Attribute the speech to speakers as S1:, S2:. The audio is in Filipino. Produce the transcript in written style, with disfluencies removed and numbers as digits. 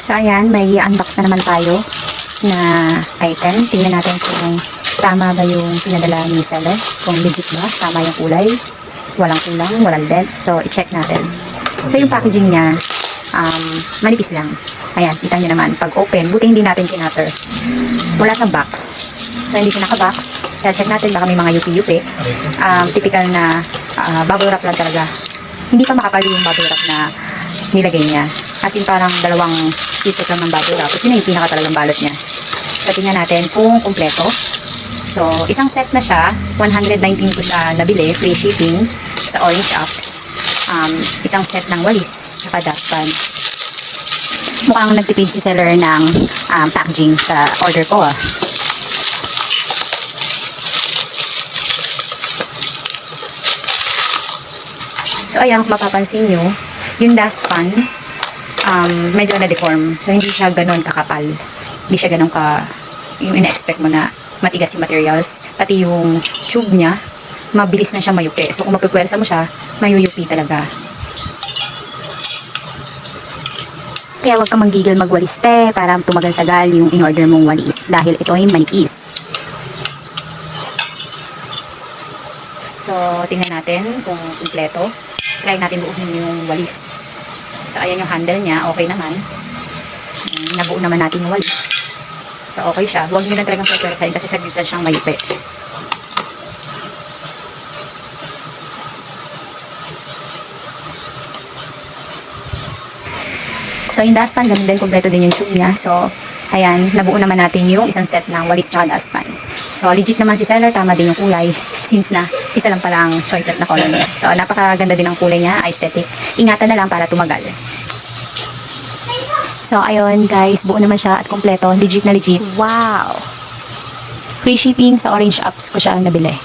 S1: So ayan, may unbox na naman tayo na item. Tingnan natin kung tama ba yung pinadala ni seller. Kung legit ba, tama yung kulay. Walang kulang, walang dents. So i-check natin. So yung packaging niya, manipis lang. Ayan, kita nyo naman. Pag open, buti hindi natin kinatter. Wala siyang box. So hindi siya naka-box. Kaya check natin, baka may mga yupi-yupi. Typical na bubble wrap lang talaga. Hindi pa makapal yung bubble wrap na nilagay niya. As in parang dalawang tipot lang ng bubble wrap. Tapos yun yung pinaka talagang balot niya. So tingnan natin kung kumpleto. So isang set na siya. 119 ko siya nabili. Free shipping sa Orange Apps. Isang set ng walis tsaka dustpan. Mukhang nagtipid si seller ng packaging sa order ko . So ayan, kung mapapansin nyo, yung dustpan, medyo na-deform. So hindi siya ganon kakapal. Hindi siya ganon yung ina-expect mo na matigas yung materials. Pati yung tube niya, mabilis na siya mayupi. So kung mapipwersa mo siya, mayuyupi talaga. Kaya wag ka manggigil magwalis para tumagal-tagal yung in-order mong walis. Dahil ito ay manipis. So tingnan natin kung kumpleto. Try natin buuhin yung walis. So ayan yung handle niya, okay naman. Nabuo naman natin yung walis. So okay siya. Huwag nyo na talagang pagkarasahin kasi saglit lang siyang mayupi. So yung dustpan, ganun din, kompleto din yung tube niya. So ayan, nabuo naman natin yung isang set ng walis tsaka dustpan. So legit naman si seller, tama din yung kulay since na isa lang palang choices na color niya. So napakaganda din ang kulay niya, aesthetic. Ingatan na lang para tumagal. So ayun guys, buo naman siya at kompleto, legit na legit. Wow! Free shipping sa Orange Apps ko siya nabili.